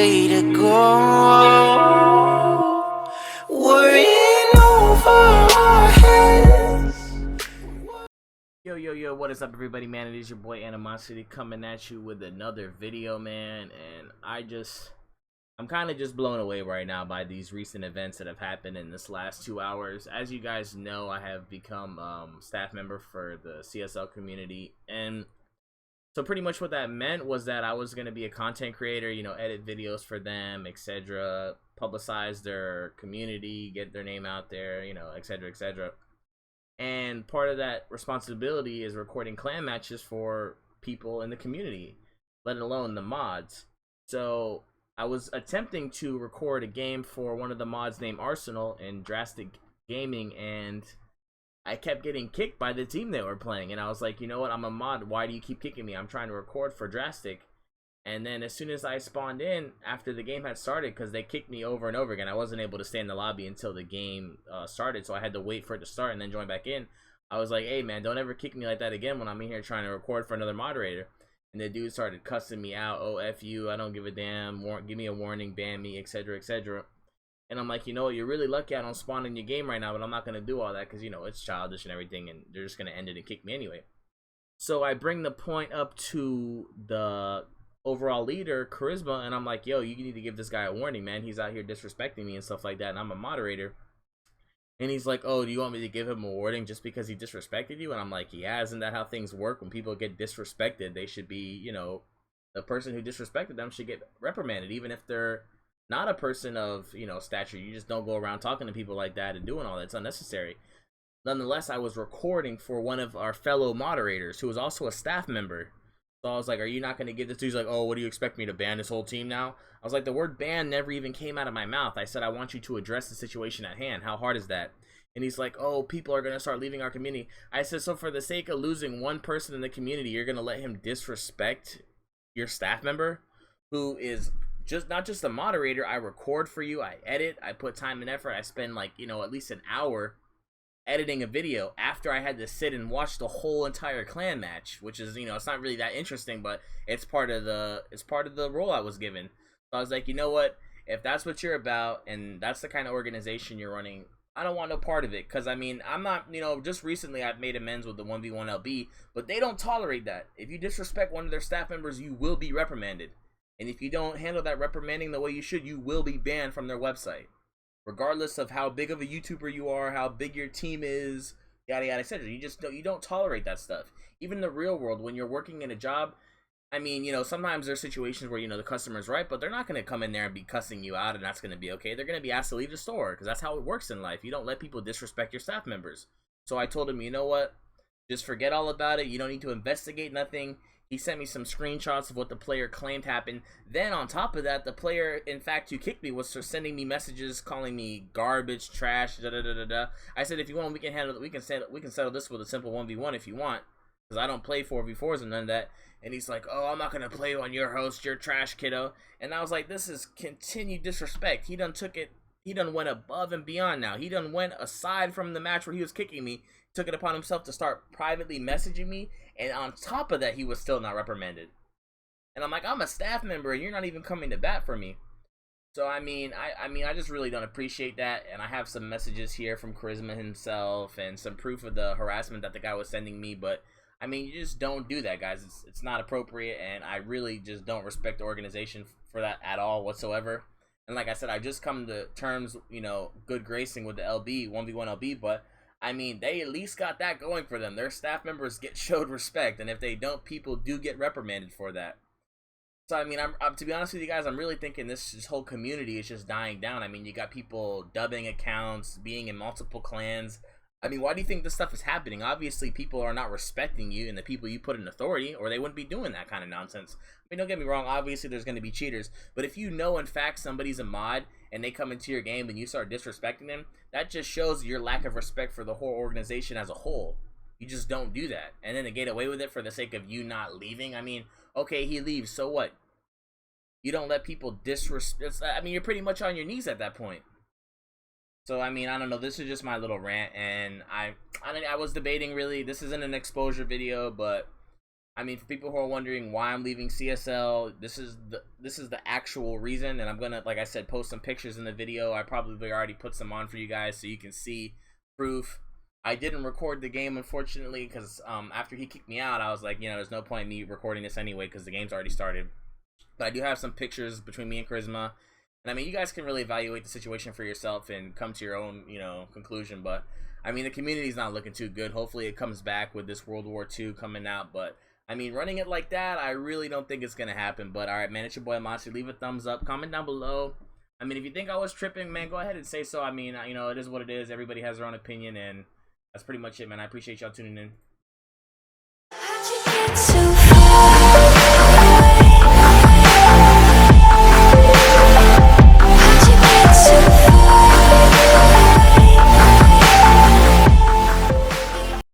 way to go. We're in over our heads. Yo, what is up, everybody, man? It is your boy Animosity coming at you with another video, man. And I'm kind of just blown away right now by these recent events that have happened in this last 2 hours. As you guys know, I have become staff member for the CSL community, and so pretty much what that meant was that I was going to be a content creator, you know, edit videos for them, etc., publicize their community, get their name out there, you know, etc., etc. And part of that responsibility is recording clan matches for people in the community, let alone the mods. So I was attempting to record a game for one of the mods named Arsenal in Drastic Gaming, and I kept getting kicked by the team they were playing. And I was like, you know what, I'm a mod, why do you keep kicking me? I'm trying to record for Drastic. And then as soon as I spawned in, after the game had started, because they kicked me over and over again, I wasn't able to stay in the lobby until the game started, so I had to wait for it to start and then join back in. I was like, hey man, don't ever kick me like that again when I'm in here trying to record for another moderator. And the dude started cussing me out, oh F you, I don't give a damn, give me a warning, ban me, etc., etc. And I'm like, you know what, you're really lucky I don't spawn in your game right now, but I'm not going to do all that because, you know, it's childish and everything, and they're just going to end it and kick me anyway. So I bring the point up to the overall leader, Charisma, and I'm like, yo, you need to give this guy a warning, man. He's out here disrespecting me and stuff like that, and I'm a moderator. And he's like, oh, do you want me to give him a warning just because he disrespected you? And I'm like, yeah, isn't that how things work? When people get disrespected, they should be, you know, the person who disrespected them should get reprimanded, even if they're not a person of, you know, stature. You just don't go around talking to people like that and doing all that. It's unnecessary. Nonetheless, I was recording for one of our fellow moderators who was also a staff member. So I was like, are you not going to give this to? He's like, oh, what do you expect me to ban this whole team now? I was like, the word ban never even came out of my mouth. I said, I want you to address the situation at hand. How hard is that? And he's like, oh, people are going to start leaving our community. I said, so for the sake of losing one person in the community, you're going to let him disrespect your staff member who is not just a moderator. I record for you, I edit, I put time and effort. I spend, like, you know, at least an hour editing a video after I had to sit and watch the whole entire clan match, which is, you know, it's not really that interesting, but it's part of the role I was given. So I was like, you know what, if that's what you're about and that's the kind of organization you're running, I don't want no part of it. Because I mean, I'm not, you know, just recently I've made amends with the 1v1 LB, but they don't tolerate that. If you disrespect one of their staff members, you will be reprimanded. And if you don't handle that reprimanding the way you should, you will be banned from their website. Regardless of how big of a YouTuber you are, how big your team is, yada yada, etc. You don't tolerate that stuff. Even in the real world, when you're working in a job, I mean, you know, sometimes there's situations where, you know, the customer's right, but they're not going to come in there and be cussing you out, and that's going to be okay. They're going to be asked to leave the store, because that's how it works in life. You don't let people disrespect your staff members. So I told him, you know what, just forget all about it. You don't need to investigate nothing. He sent me some screenshots of what the player claimed happened. Then on top of that, the player, in fact, who kicked me was sending me messages calling me garbage, trash, da da da da da. I said, if you want, we can handle it. We can settle this with a simple 1v1 if you want, because I don't play 4v4s and none of that. And he's like, oh, I'm not gonna play on your host. You're trash, kiddo. And I was like, this is continued disrespect. He done took it. He done went above and beyond now. He done went aside from the match where he was kicking me, took it upon himself to start privately messaging me, and on top of that, he was still not reprimanded. And I'm like, I'm a staff member, and you're not even coming to bat for me. So I mean, I just really don't appreciate that. And I have some messages here from Charisma himself and some proof of the harassment that the guy was sending me. But I mean, you just don't do that, guys. It's not appropriate, and I really just don't respect the organization for that at all whatsoever. And like I said, I just come to terms, you know, good gracing with the LB, 1v1 LB, but I mean, they at least got that going for them. Their staff members showed respect, and if they don't, people do get reprimanded for that. So I mean, I'm to be honest with you guys, I'm really thinking this whole community is just dying down. I mean, you got people dubbing accounts, being in multiple clans. I mean, why do you think this stuff is happening? Obviously, people are not respecting you and the people you put in authority, or they wouldn't be doing that kind of nonsense. I mean, don't get me wrong, obviously there's going to be cheaters, but if you know in fact somebody's a mod and they come into your game and you start disrespecting them, that just shows your lack of respect for the whole organization as a whole. You just don't do that. And then to get away with it for the sake of you not leaving, I mean, okay, he leaves, so what? You don't let people disrespect. I mean, you're pretty much on your knees at that point. So I mean, I don't know, this is just my little rant, and I was debating, really, this isn't an exposure video, but I mean, for people who are wondering why I'm leaving CSL, this is the actual reason, and I'm gonna, like I said, post some pictures in the video. I probably already put some on for you guys so you can see proof. I didn't record the game, unfortunately, because after he kicked me out, I was like, you know, there's no point in me recording this anyway because the game's already started. But I do have some pictures between me and Charisma, and I mean, you guys can really evaluate the situation for yourself and come to your own, you know, conclusion. But I mean, the community's not looking too good. Hopefully, it comes back with this World War II coming out, but I mean, running it like that, I really don't think it's going to happen. But, alright, man, it's your boy, Monster. Leave a thumbs up. Comment down below. I mean, if you think I was tripping, man, go ahead and say so. I mean, you know, it is what it is. Everybody has their own opinion, and that's pretty much it, man. I appreciate y'all tuning in.